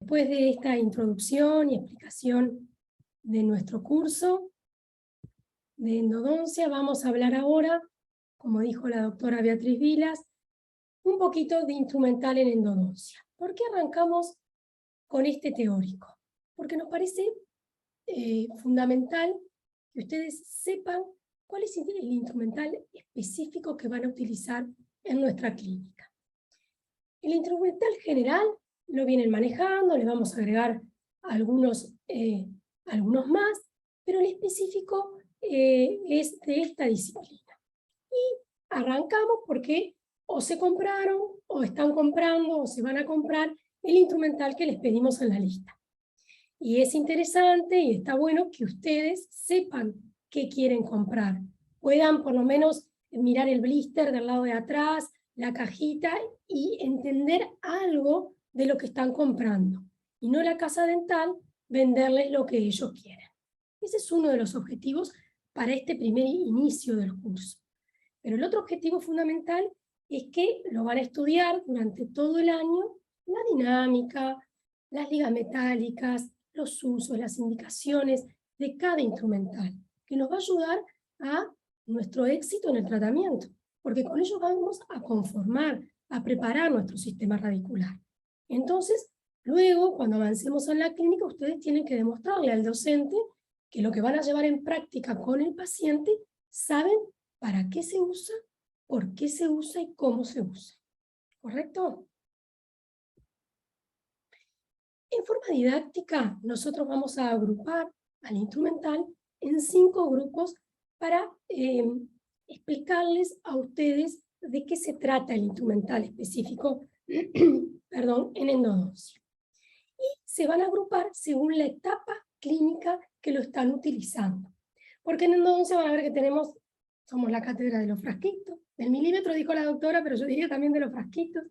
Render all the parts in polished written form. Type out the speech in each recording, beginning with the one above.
Después de esta introducción y explicación de nuestro curso de endodoncia, vamos a hablar ahora, como dijo la doctora Beatriz Vilas, un poquito de instrumental en endodoncia. ¿Por qué arrancamos con este teórico? Porque nos parece fundamental que ustedes sepan cuál es el instrumental específico que van a utilizar en nuestra clínica. El instrumental general lo vienen manejando, les vamos a agregar algunos más, pero el específico es de esta disciplina. Y arrancamos porque o se compraron, o están comprando, o se van a comprar el instrumental que les pedimos en la lista. Y es interesante y está bueno que ustedes sepan qué quieren comprar. Puedan por lo menos mirar el blister del lado de atrás, la cajita, y entender algo de lo que están comprando. Y no la casa dental venderles lo que ellos quieren. Ese es uno de los objetivos para este primer inicio del curso. Pero el otro objetivo fundamental es que lo van a estudiar durante todo el año, la dinámica, las ligas metálicas, los usos, las indicaciones de cada instrumental, que nos va a ayudar a nuestro éxito en el tratamiento, porque con ello vamos a conformar, a preparar nuestro sistema radicular. Entonces, luego, cuando avancemos en la clínica, ustedes tienen que demostrarle al docente que lo que van a llevar en práctica con el paciente, saben para qué se usa, por qué se usa y cómo se usa. ¿Correcto? En forma didáctica, nosotros vamos a agrupar al instrumental en 5 grupos para explicarles a ustedes de qué se trata el instrumental específico perdón, en endodoncia. Y se van a agrupar según la etapa clínica que lo están utilizando. Porque en endodoncia van a ver que somos la cátedra de los frasquitos, del milímetro dijo la doctora, pero yo diría también de los frasquitos,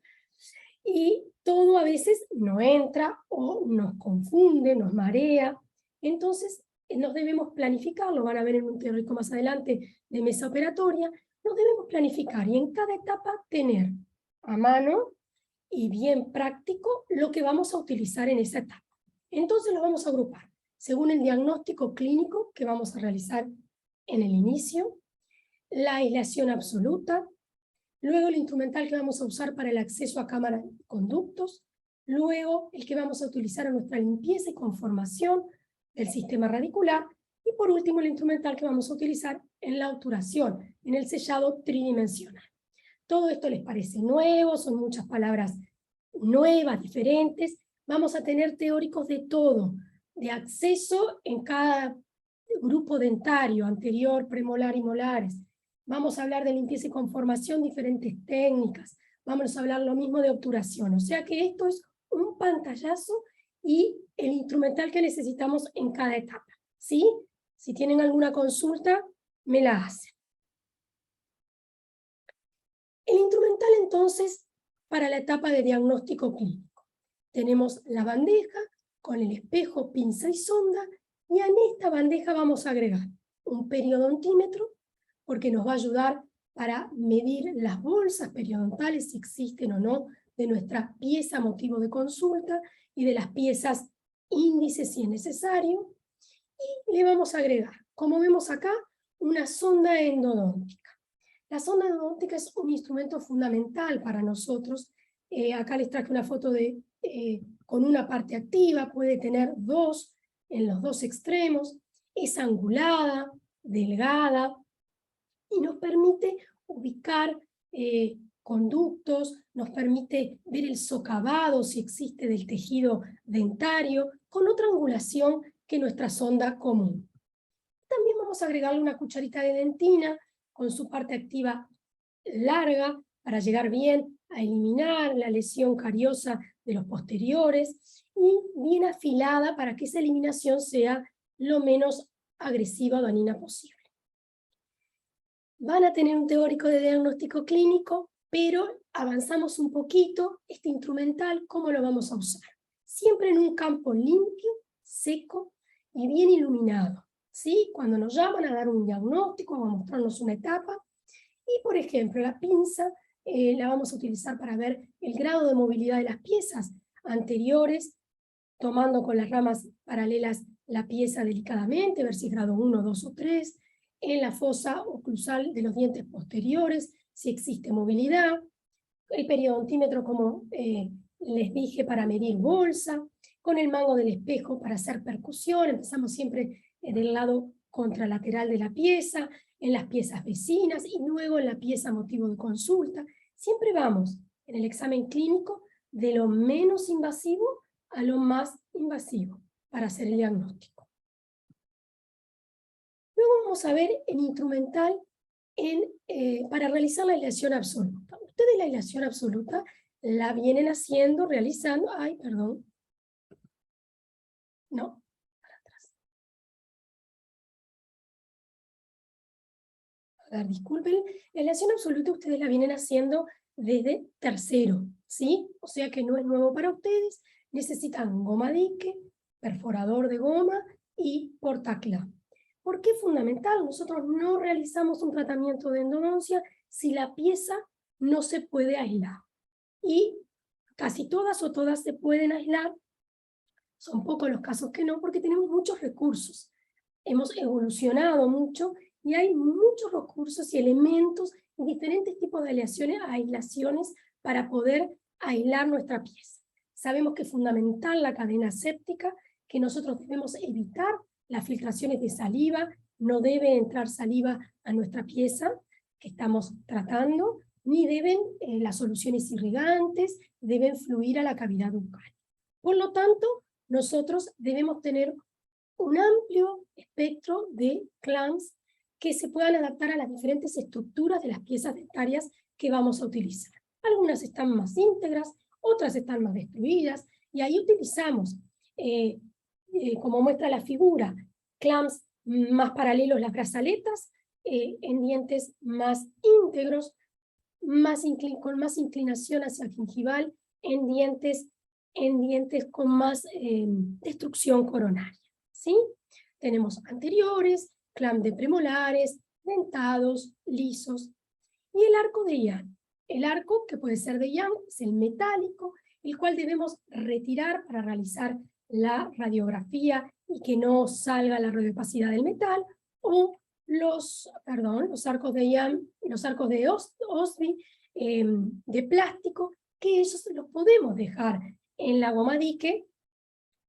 y todo a veces no entra o nos confunde, nos marea. Entonces nos debemos planificar, lo van a ver en un teórico más adelante de mesa operatoria, nos debemos planificar y en cada etapa tener a mano y bien práctico lo que vamos a utilizar en esa etapa. Entonces lo vamos a agrupar según el diagnóstico clínico que vamos a realizar en el inicio, la aislación absoluta, luego el instrumental que vamos a usar para el acceso a cámara y conductos, luego el que vamos a utilizar en nuestra limpieza y conformación del sistema radicular, y por último el instrumental que vamos a utilizar en la obturación, en el sellado tridimensional. Todo esto les parece nuevo, son muchas palabras nuevas, diferentes. Vamos a tener teóricos de todo, de acceso en cada grupo dentario, anterior, premolar y molares. Vamos a hablar de limpieza y conformación, diferentes técnicas. Vamos a hablar lo mismo de obturación. O sea que esto es un pantallazo y el instrumental que necesitamos en cada etapa. ¿Sí? Si tienen alguna consulta, me la hacen. El instrumental, entonces, para la etapa de diagnóstico clínico. Tenemos la bandeja con el espejo, pinza y sonda, y en esta bandeja vamos a agregar un periodontímetro, porque nos va a ayudar para medir las bolsas periodontales, si existen o no, de nuestra pieza motivo de consulta, y de las piezas índice si es necesario, y le vamos a agregar, como vemos acá, una sonda endodóntica. La sonda endodóntica es un instrumento fundamental para nosotros. Acá les traje una foto con una parte activa, puede tener 2 en los 2 extremos, es angulada, delgada, y nos permite ubicar conductos, nos permite ver el socavado, si existe, del tejido dentario, con otra angulación que nuestra sonda común. También vamos a agregarle una cucharita de dentina, con su parte activa larga, para llegar bien a eliminar la lesión cariosa de los posteriores, y bien afilada para que esa eliminación sea lo menos agresiva o dañina posible. Van a tener un teórico de diagnóstico clínico, pero avanzamos un poquito. Este instrumental, ¿cómo lo vamos a usar? Siempre en un campo limpio, seco y bien iluminado. ¿Sí? Cuando nos llaman a dar un diagnóstico, a mostrarnos una etapa, y por ejemplo la pinza la vamos a utilizar para ver el grado de movilidad de las piezas anteriores tomando con las ramas paralelas la pieza delicadamente, ver si es grado 1, 2 o 3, en la fosa oclusal de los dientes posteriores, si existe movilidad, el periodontímetro, como les dije, para medir bolsa, con el mango del espejo para hacer percusión, empezamos siempre del lado contralateral de la pieza, en las piezas vecinas y luego en la pieza motivo de consulta. Siempre vamos en el examen clínico de lo menos invasivo a lo más invasivo para hacer el diagnóstico. Luego vamos a ver en instrumental para realizar la aislación absoluta. Ustedes la aislación absoluta la vienen haciendo, realizando, no, para atrás. A ver, disculpen, la aislación absoluta ustedes la vienen haciendo desde tercero, ¿sí? O sea que no es nuevo para ustedes, necesitan goma dique, perforador de goma y portaclap. ¿Por qué es fundamental? Nosotros no realizamos un tratamiento de endodoncia si la pieza no se puede aislar. Y casi todas o todas se pueden aislar, son pocos los casos que no, porque tenemos muchos recursos. Hemos evolucionado mucho y hay muchos recursos y elementos y diferentes tipos de aislaciones para poder aislar nuestra pieza. Sabemos que es fundamental la cadena séptica, que nosotros debemos evitar las filtraciones de saliva, no debe entrar saliva a nuestra pieza que estamos tratando, ni deben las soluciones irrigantes, deben fluir a la cavidad bucal. Por lo tanto, nosotros debemos tener un amplio espectro de clamps que se puedan adaptar a las diferentes estructuras de las piezas dentarias que vamos a utilizar. Algunas están más íntegras, otras están más destruidas, y ahí utilizamos, como muestra la figura, clamps más paralelos las brazaletas, en dientes más íntegros, con más inclinación hacia el gingival, en dientes con más destrucción coronaria, ¿sí? Tenemos anteriores, clamp de premolares, dentados, lisos, y el arco de Young. El arco, que puede ser de Young, es el metálico, el cual debemos retirar para realizar la radiografía y que no salga la radiopacidad del metal, o los arcos de Young, los arcos de Osby, de plástico, que ellos los podemos dejar en la goma dique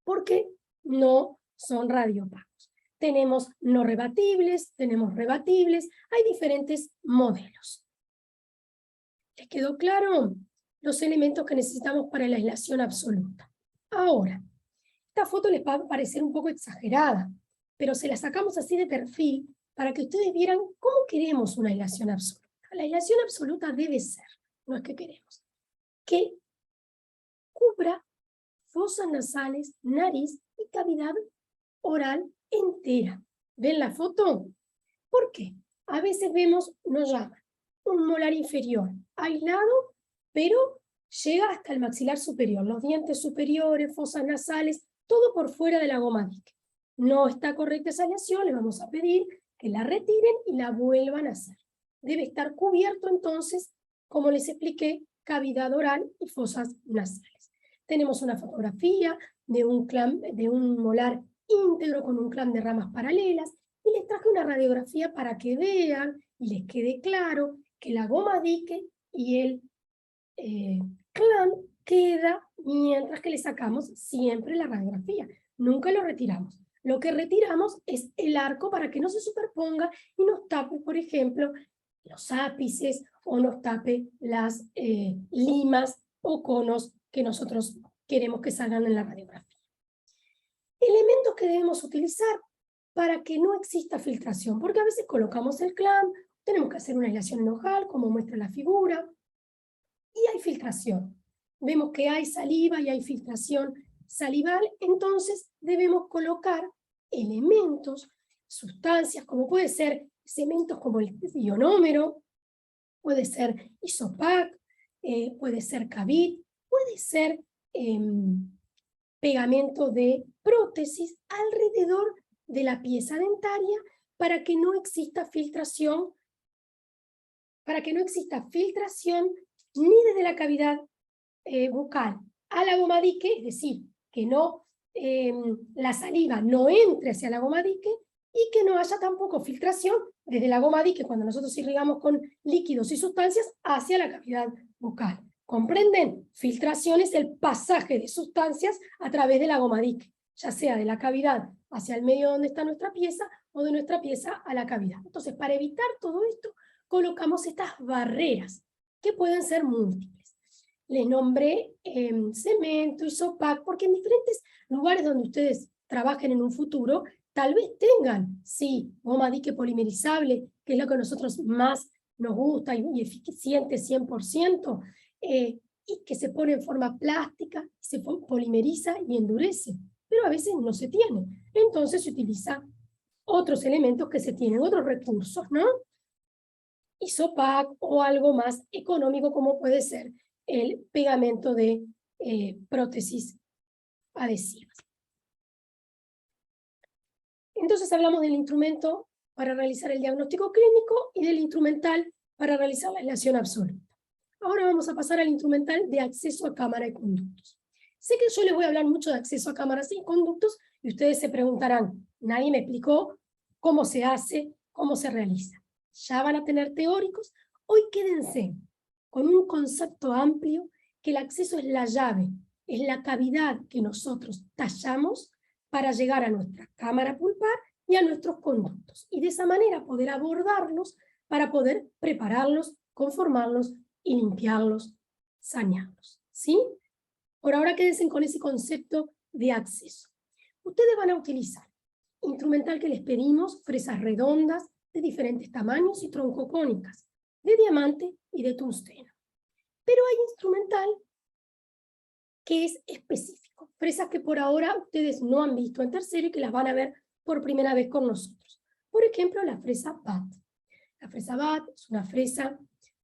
porque no son radiopagos. Tenemos no rebatibles, tenemos rebatibles, hay diferentes modelos. ¿Les quedó claro los elementos que necesitamos para la aislación absoluta? Ahora, esta foto les va a parecer un poco exagerada, pero se la sacamos así de perfil para que ustedes vieran cómo queremos una aislación absoluta. La aislación absoluta debe ser, no es que queremos, que cubra fosas nasales, nariz y cavidad oral entera. ¿Ven la foto? ¿Por qué? A veces vemos, nos llaman, un molar inferior aislado, pero llega hasta el maxilar superior, los dientes superiores, fosas nasales, todo por fuera de la goma dique. No está correcta esa aislación, le vamos a pedir que la retiren y la vuelvan a hacer. Debe estar cubierto entonces, como les expliqué, cavidad oral y fosas nasales. Tenemos una fotografía de un molar íntegro con un clamp de ramas paralelas, y les traje una radiografía para que vean y les quede claro que la goma dique y el clamp queda mientras que le sacamos siempre la radiografía. Nunca lo retiramos. Lo que retiramos es el arco para que no se superponga y nos tape, por ejemplo, los ápices o nos tape las limas o conos que nosotros queremos que salgan en la radiografía. Elementos que debemos utilizar para que no exista filtración, porque a veces colocamos el clamp, tenemos que hacer una aislación enojal, como muestra la figura, y hay filtración. Vemos que hay saliva y hay filtración salival, entonces debemos colocar elementos, sustancias, como puede ser cementos como el ionómero, puede ser Isopac, puede ser Cavit, puede ser pegamento de prótesis alrededor de la pieza dentaria para que no exista filtración, ni desde la cavidad bucal a la goma dique, es decir, que no la saliva no entre hacia la goma dique y que no haya tampoco filtración desde la goma dique cuando nosotros irrigamos con líquidos y sustancias hacia la cavidad bucal. ¿Comprenden? Filtración es el pasaje de sustancias a través de la goma dique, ya sea de la cavidad hacia el medio donde está nuestra pieza o de nuestra pieza a la cavidad. Entonces, para evitar todo esto, colocamos estas barreras que pueden ser múltiples. Les nombré cemento, isopac, porque en diferentes lugares donde ustedes trabajen en un futuro, tal vez tengan, sí, goma dique polimerizable, que es lo que a nosotros más nos gusta y eficiente 100%, y que se pone en forma plástica, se polimeriza y endurece, pero a veces no se tiene. Entonces se utiliza otros elementos que se tienen, otros recursos, ¿no? Isopac o algo más económico como puede ser el pegamento de prótesis adhesivas. Entonces hablamos del instrumento para realizar el diagnóstico clínico y del instrumental para realizar la aislación absoluta. Ahora vamos a pasar al instrumental de acceso a cámara y conductos. Sé que yo les voy a hablar mucho de acceso a cámaras y conductos y ustedes se preguntarán, nadie me explicó cómo se hace, cómo se realiza. Ya van a tener teóricos. Hoy quédense con un concepto amplio que el acceso es la llave, es la cavidad que nosotros tallamos para llegar a nuestra cámara pulpar y a nuestros conductos. Y de esa manera poder abordarlos para poder prepararlos, conformarlos y limpiarlos, sanearlos. ¿Sí? Por ahora quédense con ese concepto de acceso. Ustedes van a utilizar instrumental que les pedimos, fresas redondas de diferentes tamaños y troncocónicas, de diamante y de tungsteno. Pero hay instrumental que es específico, fresas que por ahora ustedes no han visto en tercero y que las van a ver por primera vez con nosotros. Por ejemplo, la fresa BAT. La fresa BAT es una fresa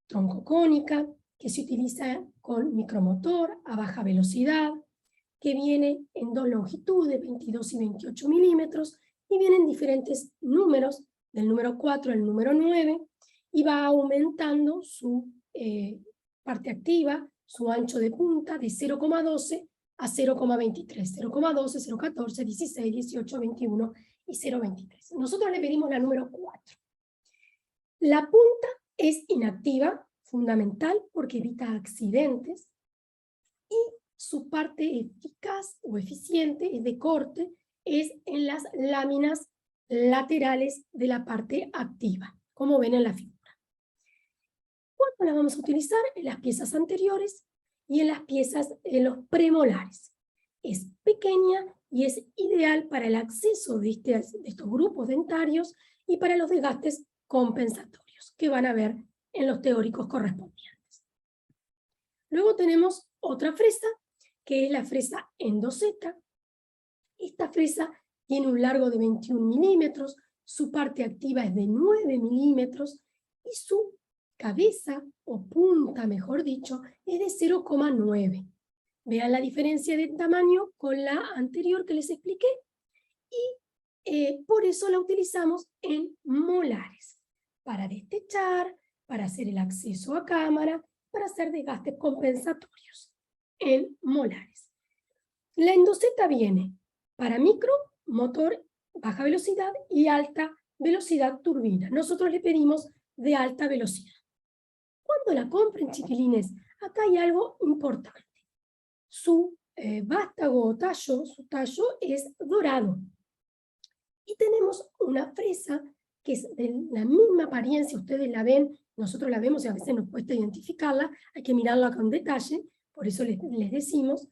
troncocónica que se utiliza con micromotor a baja velocidad, que viene en dos longitudes, 22 y 28 milímetros, y vienen diferentes números, del número 4 al número 9, y va aumentando su parte activa, su ancho de punta, de 0,12 a 0,23, 0,12, 0,14, 16, 18, 21 y 0,23. Nosotros le pedimos la número 4. La punta es inactiva, fundamental, porque evita accidentes, y su parte eficaz o eficiente es de corte, es en las láminas laterales de la parte activa, como ven en la figura. ¿Cuándo las vamos a utilizar? En las piezas anteriores y en las piezas de los premolares. Es pequeña y es ideal para el acceso de estos grupos dentarios y para los desgastes compensatorios que van a ver en los teóricos correspondientes. Luego tenemos otra fresa, que es la fresa endoceta. Esta fresa tiene un largo de 21 milímetros, su parte activa es de 9 milímetros y su cabeza, o punta mejor dicho, es de 0,9. Vean la diferencia de tamaño con la anterior que les expliqué y por eso la utilizamos en molares, para destechar, para hacer el acceso a cámara, para hacer desgastes compensatorios en molares. La endoceta viene para micro, motor, baja velocidad y alta velocidad turbina. Nosotros le pedimos de alta velocidad. Cuando la compren, chiquilines, acá hay algo importante. Su vástago o tallo, su tallo es dorado. Y tenemos una fresa que es de la misma apariencia, ustedes la ven, nosotros la vemos y a veces nos cuesta identificarla, hay que mirarla con detalle, por eso les decimos,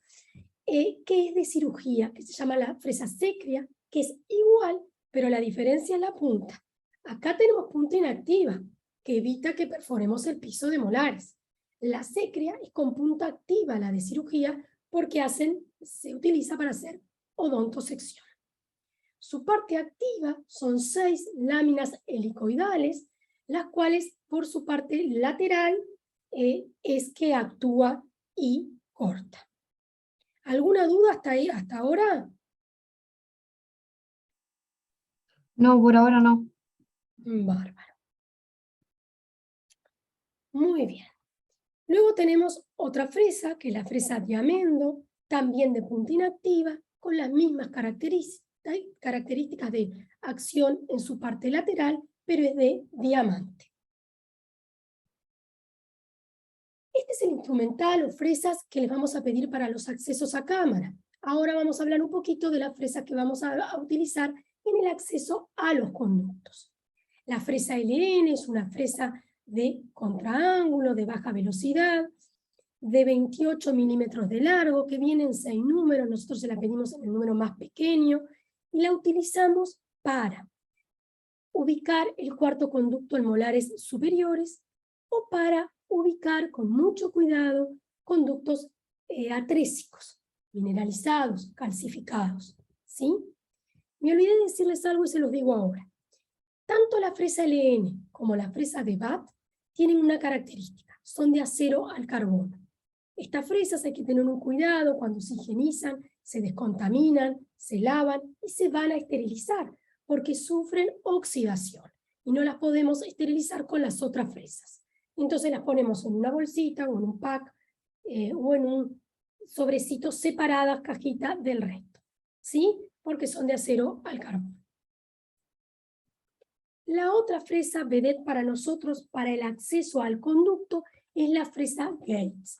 que es de cirugía, que se llama la fresa secria, que es igual, pero la diferencia es la punta. Acá tenemos punta inactiva, que evita que perforemos el piso de molares. La secria es con punta activa, la de cirugía, porque se utiliza para hacer odontosección. Su parte activa son 6 láminas helicoidales, las cuales por su parte lateral es que actúa y corta. ¿Alguna duda hasta ahí, hasta ahora? No, por ahora no. Bárbaro. Muy bien. Luego tenemos otra fresa, que es la fresa diamendo, también de punta inactiva, con las mismas características de acción en su parte lateral, pero es de diamante. Este es el instrumental o fresas que les vamos a pedir para los accesos a cámara. Ahora vamos a hablar un poquito de las fresas que vamos a utilizar en el acceso a los conductos. La fresa LN es una fresa de contraángulo, de baja velocidad, de 28 milímetros de largo, que viene en 6 números, nosotros se la pedimos en el número más pequeño, y la utilizamos para ubicar el cuarto conducto en molares superiores, o para ubicar con mucho cuidado conductos atrésicos, mineralizados, calcificados, ¿sí? Me olvidé de decirles algo y se los digo ahora. Tanto la fresa LN como la fresa de BAT tienen una característica, son de acero al carbono. Estas fresas hay que tener un cuidado cuando se higienizan, se descontaminan, se lavan y se van a esterilizar, porque sufren oxidación y no las podemos esterilizar con las otras fresas. Entonces las ponemos en una bolsita o en un pack o en un sobrecito separadas, cajita del resto, ¿sí? Porque son de acero al carbono. La otra fresa vedette para nosotros, para el acceso al conducto, es la fresa Gates.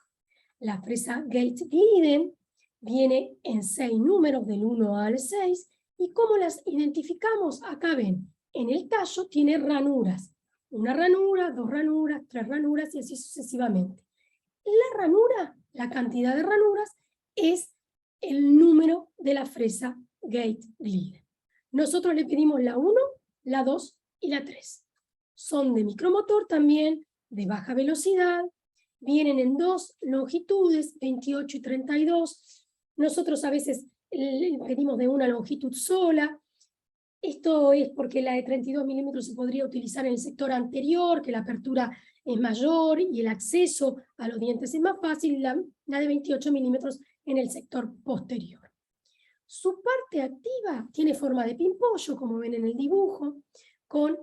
La fresa Gates-Glidden viene en 6 números, del 1 al 6, y ¿cómo las identificamos? Acá ven, en el tallo tiene ranuras. Una ranura, 2 ranuras, 3 ranuras y así sucesivamente. La ranura, la cantidad de ranuras, es el número de la fresa Gates-Glidden. Nosotros le pedimos la 1, la 2 y la 3. Son de micromotor también, de baja velocidad, vienen en 2 longitudes, 28 y 32. Nosotros a veces pedimos de una longitud sola. Esto es porque la de 32 milímetros se podría utilizar en el sector anterior, que la apertura es mayor y el acceso a los dientes es más fácil, la de 28 milímetros en el sector posterior. Su parte activa tiene forma de pimpollo, como ven en el dibujo, con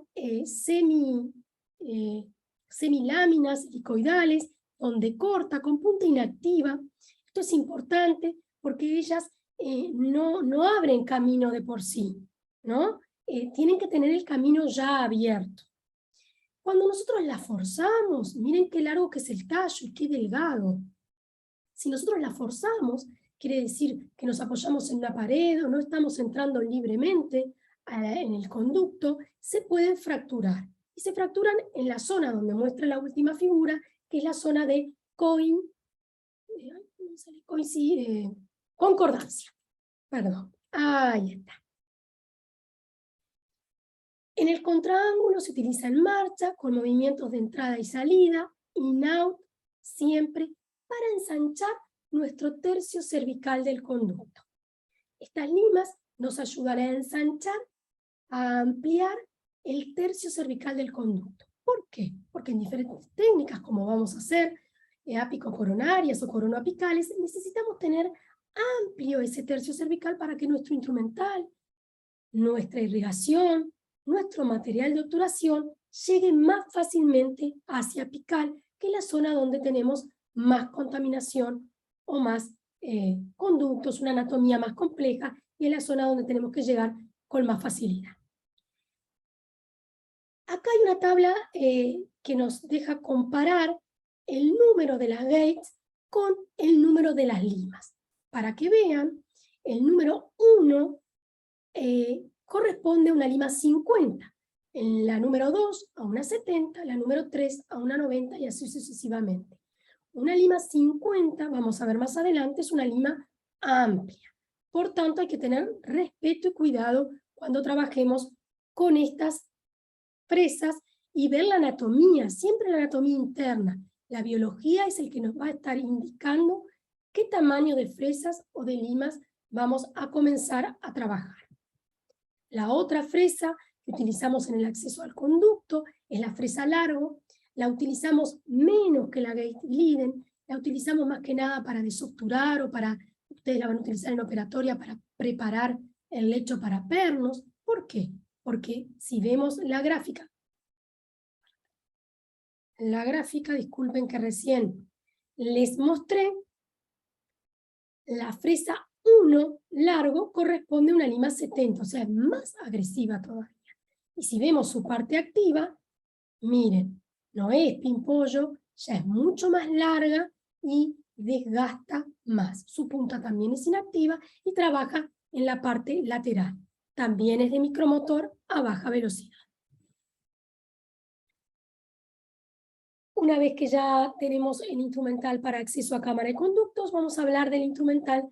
semiláminas helicoidales, donde corta, con punta inactiva. Esto es importante porque ellas no abren camino de por sí, ¿no? Tienen que tener el camino ya abierto. Cuando nosotros la forzamos, miren qué largo que es el tallo y qué delgado. Si nosotros la forzamos, quiere decir que nos apoyamos en una pared o no estamos entrando libremente en el conducto, se pueden fracturar. Y se fracturan en la zona donde muestra la última figura, que es la zona de concordancia. Perdón, ahí está. En el contraángulo se utiliza en marcha, con movimientos de entrada y salida, in-out, siempre para ensanchar nuestro tercio cervical del conducto. Estas limas nos ayudarán a ensanchar, a ampliar el tercio cervical del conducto. ¿Por qué? Porque en diferentes técnicas, como vamos a hacer, apicocoronarias o coronoapicales, necesitamos tener amplio ese tercio cervical para que nuestro instrumental, nuestra irrigación, nuestro material de obturación llegue más fácilmente hacia apical, que es la zona donde tenemos más contaminación o más conductos, una anatomía más compleja, y es la zona donde tenemos que llegar con más facilidad. Acá hay una tabla que nos deja comparar el número de las gates con el número de las limas. Para que vean, el número 1 corresponde a una lima 50, en la número 2 a una 70, la número 3 a una 90 y así sucesivamente. Una lima 50, vamos a ver más adelante, es una lima amplia. Por tanto, hay que tener respeto y cuidado cuando trabajemos con estas fresas y ver la anatomía, siempre la anatomía interna. La biología es el que nos va a estar indicando qué tamaño de fresas o de limas vamos a comenzar a trabajar. La otra fresa que utilizamos en el acceso al conducto es la fresa largo. La utilizamos menos que la Gates-Glidden, la utilizamos más que nada para desobturar o para, ustedes la van a utilizar en operatoria para preparar el lecho para pernos. ¿Por qué? Porque si vemos la gráfica, disculpen que recién les mostré, la fresa 1 largo corresponde a una lima 70, o sea, es más agresiva todavía. Y si vemos su parte activa, miren, no es pimpollo, ya es mucho más larga y desgasta más. Su punta también es inactiva y trabaja en la parte lateral. También es de micromotor a baja velocidad. Una vez que ya tenemos el instrumental para acceso a cámara y conductos, vamos a hablar del instrumental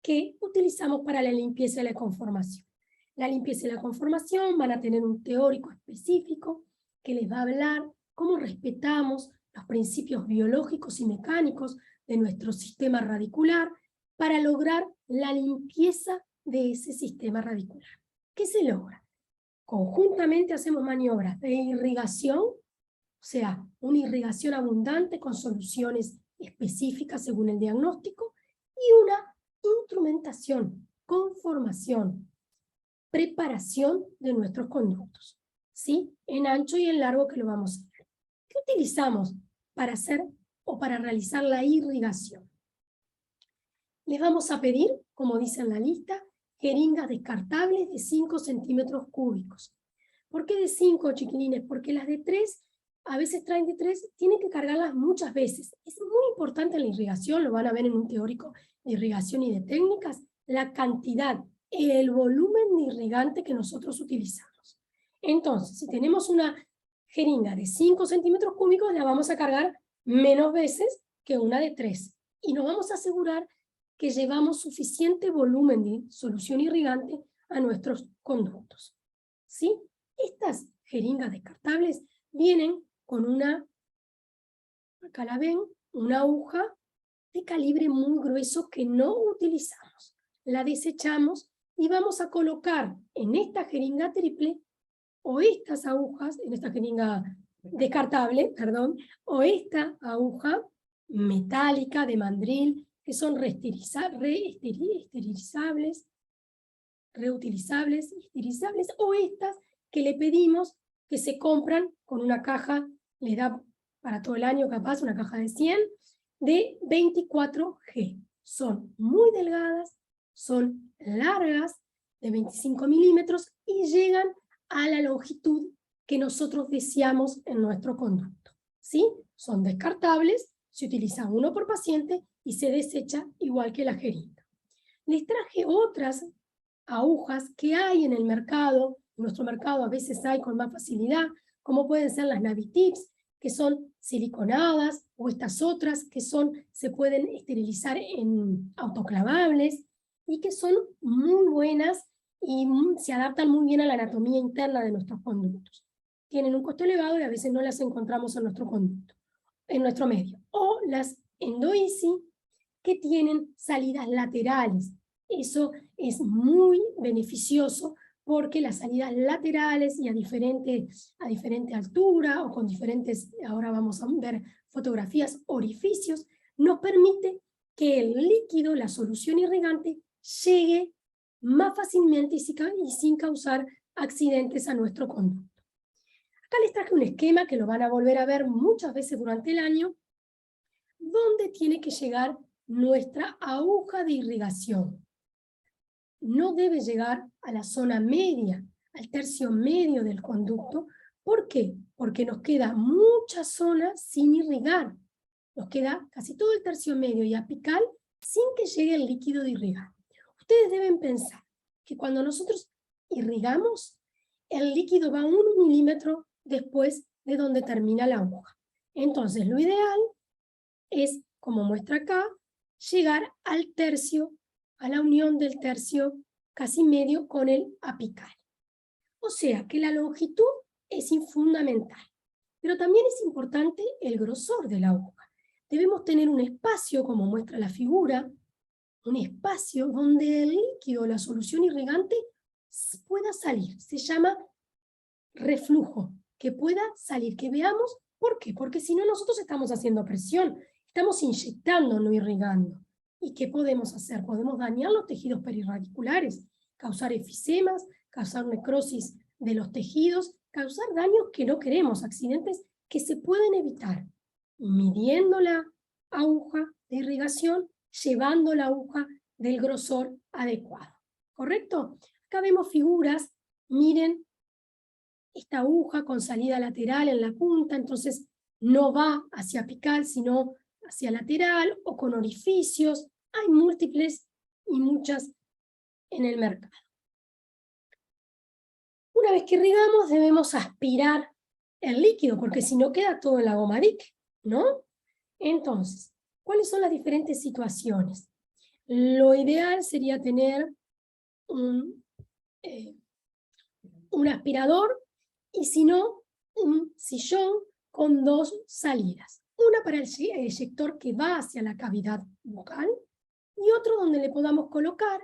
que utilizamos para la limpieza y la conformación. La limpieza y la conformación van a tener un teórico específico que les va a hablar cómo respetamos los principios biológicos y mecánicos de nuestro sistema radicular para lograr la limpieza de ese sistema radicular. ¿Qué se logra? Conjuntamente hacemos maniobras de irrigación, o sea, una irrigación abundante con soluciones específicas según el diagnóstico, y una instrumentación, conformación, preparación de nuestros conductos, ¿sí? En ancho y en largo que lo vamos a ver. ¿Qué utilizamos para hacer o para realizar la irrigación? Les vamos a pedir, como dice en la lista, jeringas descartables de 5 centímetros cúbicos. ¿Por qué de 5, chiquilines? Porque las de 3, a veces traen de 3, tienen que cargarlas muchas veces. Es muy importante en la irrigación, lo van a ver en un teórico de irrigación y de técnicas, la cantidad, el volumen de irrigante que nosotros utilizamos. Entonces, si tenemos una jeringa de 5 centímetros cúbicos, la vamos a cargar menos veces que una de 3. Y nos vamos a asegurar que llevamos suficiente volumen de solución irrigante a nuestros conductos, ¿sí? Estas jeringas descartables vienen con una, acá la ven, una aguja de calibre muy grueso que no utilizamos. La desechamos y vamos a colocar en esta jeringa triple o estas agujas, en esta jeringa descartable, perdón, o esta aguja metálica de mandril, que son reutilizables, o estas que le pedimos que se compran con una caja, les da para todo el año capaz una caja de 100, de 24G. Son muy delgadas, son largas, de 25 milímetros, y llegan a la longitud que nosotros deseamos en nuestro conducto, ¿sí? Son descartables, se utiliza uno por paciente y se desecha igual que la jeringa. Les traje otras agujas que hay en el mercado, en nuestro mercado a veces hay con más facilidad, como pueden ser las Navitips, que son siliconadas, o estas otras que se pueden esterilizar en autoclavables, y que son muy buenas y se adaptan muy bien a la anatomía interna de nuestros conductos. Tienen un costo elevado y a veces no las encontramos en nuestro conducto, en nuestro medio. O las EndoEasy, que tienen salidas laterales. Eso es muy beneficioso porque las salidas laterales y a diferente altura o con diferentes, ahora vamos a ver fotografías, orificios, nos permite que el líquido, la solución irrigante, llegue más fácilmente y sin causar accidentes a nuestro conducto. Acá les traje un esquema que lo van a volver a ver muchas veces durante el año, donde tiene que llegar nuestra aguja de irrigación. No debe llegar a la zona media, al tercio medio del conducto. ¿Por qué? Porque nos queda mucha zona sin irrigar. Nos queda casi todo el tercio medio y apical sin que llegue el líquido de irrigar. Ustedes deben pensar que cuando nosotros irrigamos, el líquido va 1 milímetro después de donde termina la aguja. Entonces, lo ideal es, como muestra acá, llegar al tercio, a la unión del tercio casi medio con el apical. O sea que la longitud es fundamental, pero también es importante el grosor de la aguja. Debemos tener un espacio, como muestra la figura, un espacio donde el líquido, la solución irrigante, pueda salir. Se llama reflujo, que pueda salir, que veamos. ¿Por qué? Porque si no, nosotros estamos haciendo presión, estamos inyectando, no irrigando. ¿Y qué podemos hacer? Podemos dañar los tejidos perirradiculares, causar efemas, causar necrosis de los tejidos, causar daños que no queremos, accidentes que se pueden evitar midiendo la aguja de irrigación, llevando la aguja del grosor adecuado. ¿Correcto? Acá vemos figuras, miren, esta aguja con salida lateral en la punta, entonces no va hacia apical, sino hacia lateral o con orificios. Hay múltiples y muchas en el mercado. Una vez que irrigamos, debemos aspirar el líquido, porque si no queda todo en la goma dique, ¿no? Entonces, ¿cuáles son las diferentes situaciones? Lo ideal sería tener un aspirador y si no, un sillón con dos salidas. Una para el eyector que va hacia la cavidad bucal y otro donde le podamos colocar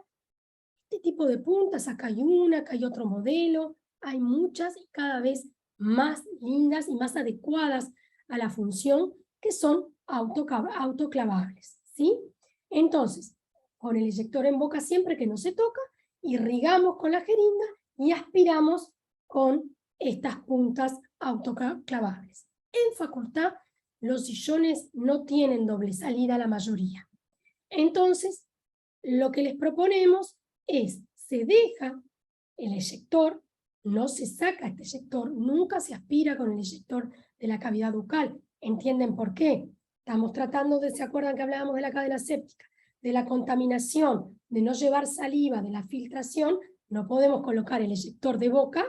este tipo de puntas. Acá hay una, acá hay otro modelo, hay muchas y cada vez más lindas y más adecuadas a la función, que son autoclavables, ¿sí? Entonces, con el eyector en boca siempre que no se toca, irrigamos con la jeringa y aspiramos con estas puntas autoclavables. En facultad, los sillones no tienen doble salida, la mayoría. Entonces, lo que les proponemos es, se deja el eyector, no se saca este eyector, nunca se aspira con el eyector de la cavidad bucal. ¿Entienden por qué? Estamos tratando de, ¿se acuerdan que hablábamos de la cadena séptica? De la contaminación, de no llevar saliva, de la filtración. No podemos colocar el eyector de boca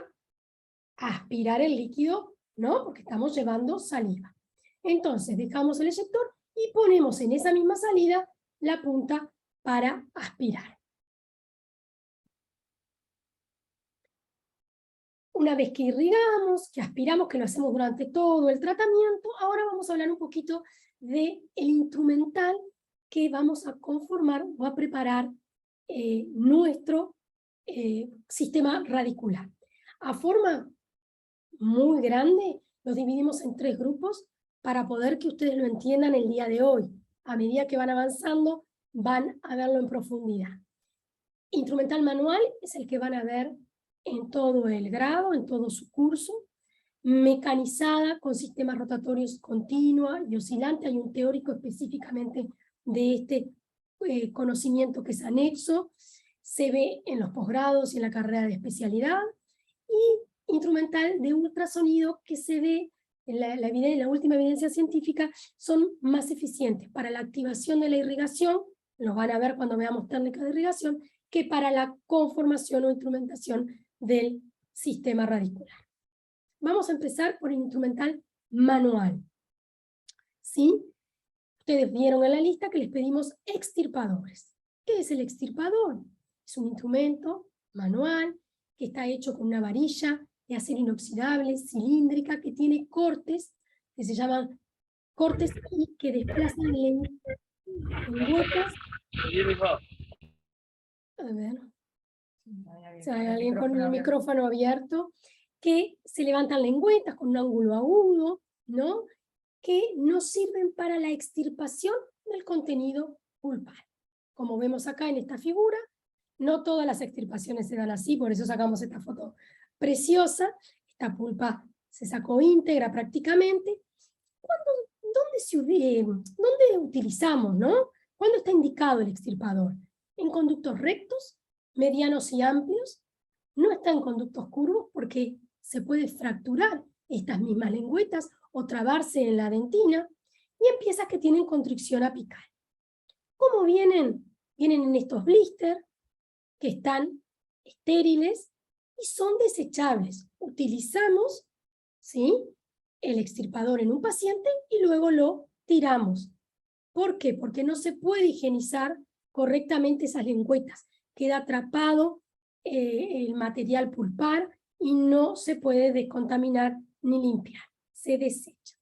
a aspirar el líquido, ¿no? Porque estamos llevando saliva. Entonces dejamos el eyector y ponemos en esa misma salida la punta para aspirar. Una vez que irrigamos, que aspiramos, que lo hacemos durante todo el tratamiento, ahora vamos a hablar un poquito del instrumental que vamos a conformar o a preparar nuestro sistema radicular. A forma muy grande, los dividimos en 3 grupos para poder que ustedes lo entiendan el día de hoy. A medida que van avanzando, van a verlo en profundidad. Instrumental manual es el que van a ver en todo el grado, en todo su curso. Mecanizada con sistemas rotatorios continua y oscilante. Hay un teórico específicamente de este conocimiento que es anexo. Se ve en los posgrados y en la carrera de especialidad. Y instrumental de ultrasonido que se ve en la última evidencia científica, son más eficientes para la activación de la irrigación, los van a ver cuando veamos técnicas de irrigación, que para la conformación o instrumentación del sistema radicular. Vamos a empezar por el instrumental manual. ¿Sí? Ustedes vieron en la lista que les pedimos extirpadores. ¿Qué es el extirpador? Es un instrumento manual que está hecho con una varilla de acero inoxidable, cilíndrica, que tiene cortes, que se llaman cortes y que desplazan lengüetas. A ver. O sea, hay alguien con el micrófono abierto, que se levantan lengüetas con un ángulo agudo, ¿no? Que nos sirven para la extirpación del contenido pulpar. Como vemos acá en esta figura, no todas las extirpaciones se dan así, por eso sacamos esta foto preciosa. Esta pulpa se sacó íntegra prácticamente. ¿Dónde utilizamos, no? ¿Cuándo está indicado el extirpador? En conductos rectos, medianos y amplios. No está en conductos curvos porque se puede fracturar estas mismas lengüetas o trabarse en la dentina, y en piezas que tienen constricción apical. ¿Cómo vienen? Vienen en estos blisters que están estériles y son desechables. Utilizamos, ¿sí?, el extirpador en un paciente y luego lo tiramos. ¿Por qué? Porque no se puede higienizar correctamente esas lengüetas. Queda atrapado el material pulpar y no se puede descontaminar ni limpiar. Se desecha.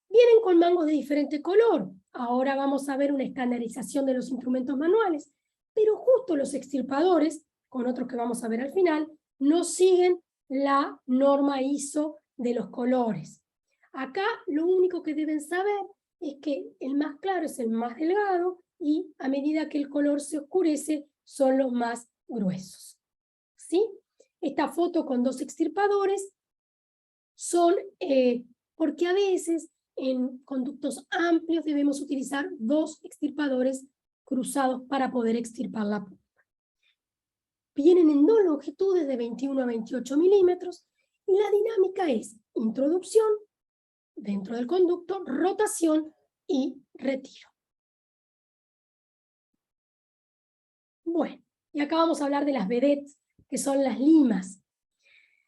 Vienen con mangos de diferente color. Ahora vamos a ver una estandarización de los instrumentos manuales, pero justo los extirpadores, con otros que vamos a ver al final, no siguen la norma ISO de los colores. Acá lo único que deben saber es que el más claro es el más delgado y a medida que el color se oscurece son los más gruesos. ¿Sí? Esta foto con 2 extirpadores son porque a veces en conductos amplios debemos utilizar 2 extirpadores cruzados para poder extirpar la punta. Vienen en dos longitudes de 21 a 28 milímetros y la dinámica es introducción dentro del conducto, rotación y retiro. Bueno, y acá vamos a hablar de las vedettes, que son las limas.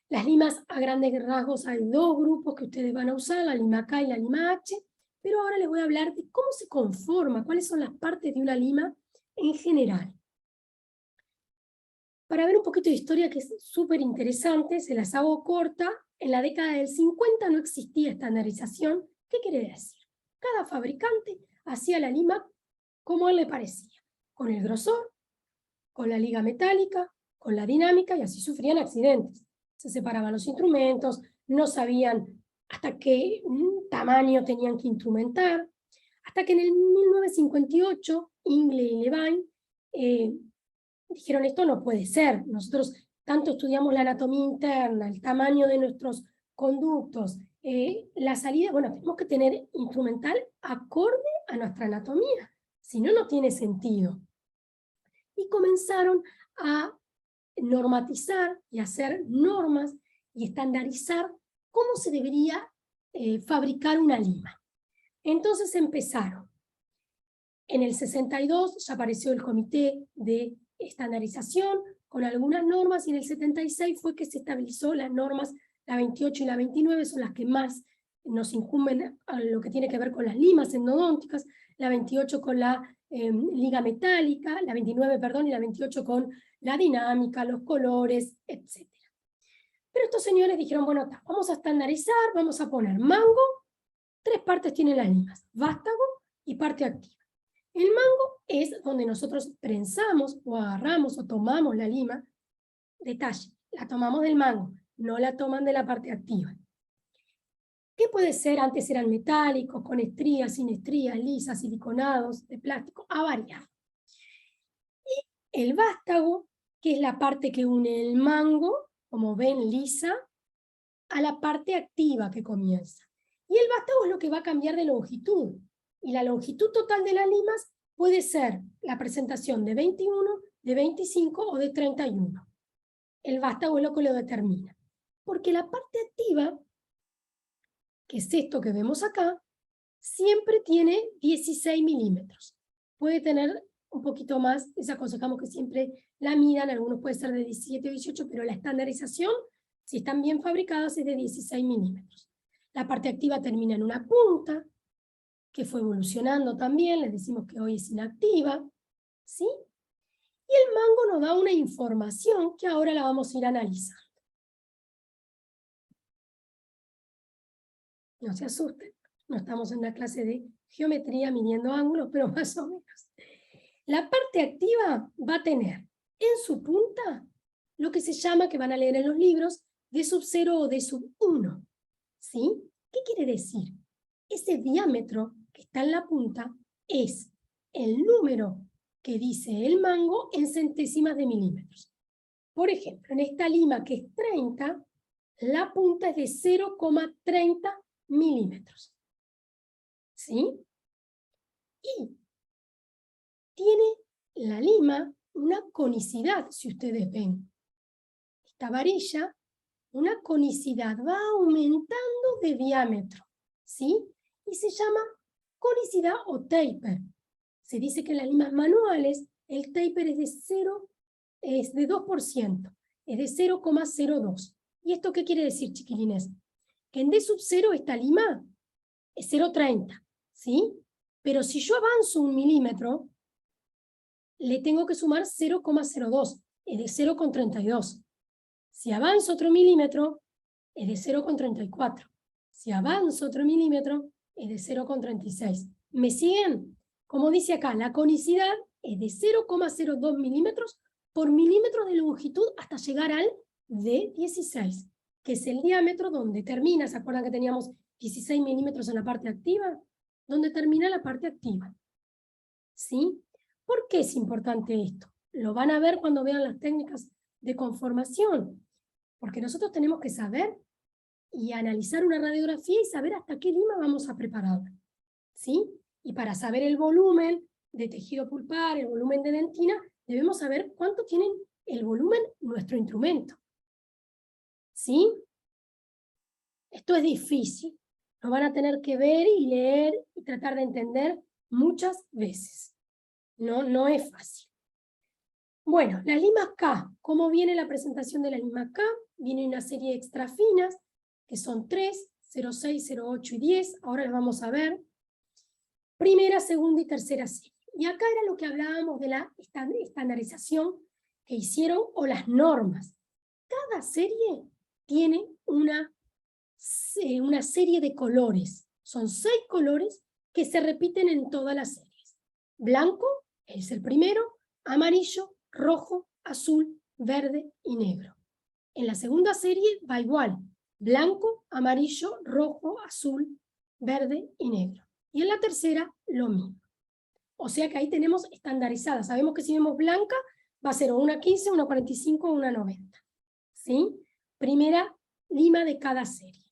Las limas a grandes rasgos hay dos grupos que ustedes van a usar, la lima K y la lima H, pero ahora les voy a hablar de cómo se conforma, cuáles son las partes de una lima en general. Para ver un poquito de historia que es súper interesante, se las hago corta. En la década del 50 no existía estandarización. ¿Qué quiere decir? Cada fabricante hacía la lima como a él le parecía, con el grosor, con la liga metálica, con la dinámica, y así sufrían accidentes. Se separaban los instrumentos, no sabían hasta qué tamaño tenían que instrumentar, hasta que en el 1958, Ingle y Levine dijeron, esto no puede ser, nosotros tanto estudiamos la anatomía interna, el tamaño de nuestros conductos, la salida, bueno, tenemos que tener instrumental acorde a nuestra anatomía, si no, no tiene sentido. Y comenzaron a normatizar y hacer normas y estandarizar cómo se debería fabricar una lima. Entonces empezaron. En el 62 ya apareció el comité de estandarización con algunas normas, y en el 76 fue que se estabilizó las normas, la 28 y la 29 son las que más nos incumben a lo que tiene que ver con las limas endodónticas, la 28 con la liga metálica, la 29, perdón, y la 28 con la dinámica, los colores, etc. Pero estos señores dijeron, bueno, vamos a estandarizar, vamos a poner mango, 3 partes tienen las limas, vástago y parte activa. El mango es donde nosotros prensamos o agarramos o tomamos la lima. Detalle, la tomamos del mango, no la toman de la parte activa. ¿Qué puede ser? Antes eran metálicos, con estrías, sin estrías, lisas, siliconados, de plástico, ha variado. Y el vástago, que es la parte que une el mango, como ven, lisa, a la parte activa que comienza. Y el vástago es lo que va a cambiar de longitud. Y la longitud total de las limas puede ser la presentación de 21, de 25 o de 31. El vástago es lo que lo determina. Porque la parte activa, que es esto que vemos acá, siempre tiene 16 milímetros. Puede tener un poquito más, les aconsejamos que siempre la midan, algunos puede ser de 17 o 18, pero la estandarización, si están bien fabricadas, es de 16 milímetros. La parte activa termina en una punta, que fue evolucionando también, les decimos que hoy es inactiva, ¿sí? Y el mango nos da una información que ahora la vamos a ir a analizar. No se asusten, no estamos en una clase de geometría midiendo ángulos, pero más o menos. La parte activa va a tener en su punta lo que se llama, que van a leer en los libros, D sub 0 o D sub 1. ¿Sí? ¿Qué quiere decir? Ese diámetro que está en la punta es el número que dice el mango en centésimas de milímetros. Por ejemplo, en esta lima que es 30, la punta es de 0,30 milímetros. ¿Sí? Y tiene la lima una conicidad, si ustedes ven. Esta varilla, una conicidad, va aumentando de diámetro, ¿sí? Y se llama conicidad o taper. Se dice que en las limas manuales el taper es de 2%, es de 0,02. ¿Y esto qué quiere decir, chiquilines? Que en D sub 0 esta lima es 0,30, ¿sí? Pero si yo avanzo 1 milímetro, le tengo que sumar 0,02, es de 0,32. Si avanzo otro milímetro, es de 0,34. Si avanzo otro milímetro, es de 0,36. ¿Me siguen? Como dice acá, la conicidad es de 0,02 milímetros por milímetro de longitud hasta llegar al D16, que es el diámetro donde termina. ¿Se acuerdan que teníamos 16 milímetros en la parte activa? Donde termina la parte activa. ¿Sí? ¿Por qué es importante esto? Lo van a ver cuando vean las técnicas de conformación. Porque nosotros tenemos que saber y analizar una radiografía y saber hasta qué lima vamos a preparar. ¿Sí? Y para saber el volumen de tejido pulpar, el volumen de dentina, debemos saber cuánto tiene el volumen nuestro instrumento. ¿Sí? Esto es difícil. Lo van a tener que ver y leer y tratar de entender muchas veces. No es fácil. Bueno, las limas K. ¿Cómo viene la presentación de las limas K? Viene una serie de extra finas, que son 3, 0,6, 0,8 y 10. Ahora las vamos a ver. Primera, segunda y tercera serie. Y acá era lo que hablábamos de la estandarización que hicieron o las normas. Cada serie tiene una serie de colores. Son 6 colores que se repiten en todas las series. Blanco es el primero, amarillo, rojo, azul, verde y negro. En la segunda serie va igual. Blanco, amarillo, rojo, azul, verde y negro. Y en la tercera, lo mismo. O sea que ahí tenemos estandarizada. Sabemos que si vemos blanca, va a ser o una 15, una 45 o una 90. ¿Sí? Primera lima de cada serie.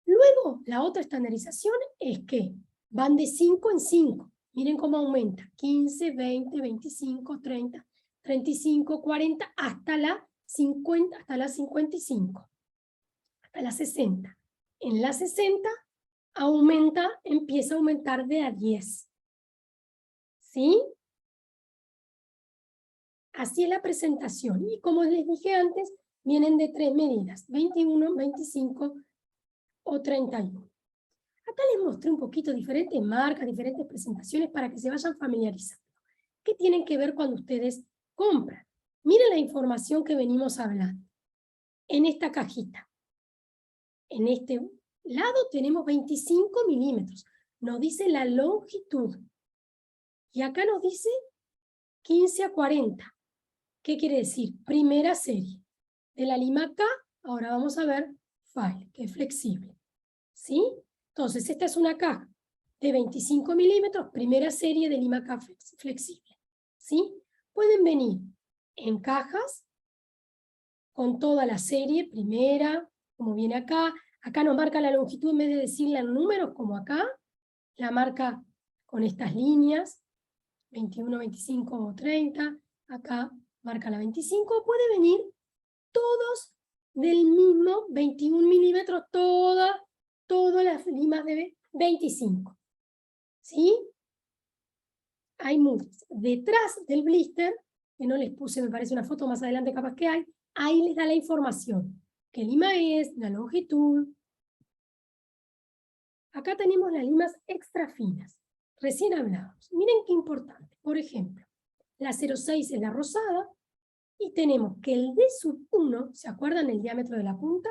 Luego, la otra estandarización es que van de 5 en 5. Miren cómo aumenta. 15, 20, 25, 30, 35, 40, hasta la 50, hasta la 55. Hasta la 60. En la 60 empieza a aumentar de a 10. ¿Sí? Así es la presentación. Y como les dije antes, vienen de 3 medidas. 21, 25 o 31. Acá les mostré un poquito diferentes marcas, diferentes presentaciones para que se vayan familiarizando. ¿Qué tienen que ver cuando ustedes compran? Miren la información que venimos hablando. En esta cajita. En este lado tenemos 25 milímetros. Nos dice la longitud. Y acá nos dice 15 a 40. ¿Qué quiere decir? Primera serie. De la lima K, ahora vamos a ver file, que es flexible. ¿Sí? Entonces, esta es una caja de 25 milímetros, primera serie de lima K flexible. ¿Sí? Pueden venir en cajas con toda la serie, primera, como viene acá. Acá nos marca la longitud en vez de decirla en números, como acá. La marca con estas líneas, 21, 25 o 30. Acá marca la 25. Puede venir todos del mismo 21 milímetros, todas las limas de 25. ¿Sí? Hay muchas. Detrás del blister, que no les puse, me parece una foto más adelante capaz que hay, ahí les da la información. ¿Qué lima es? La longitud. Acá tenemos las limas extra finas. Recién hablábamos. Miren qué importante. Por ejemplo, la 0,6 es la rosada, y tenemos que el D1, ¿se acuerdan el diámetro de la punta?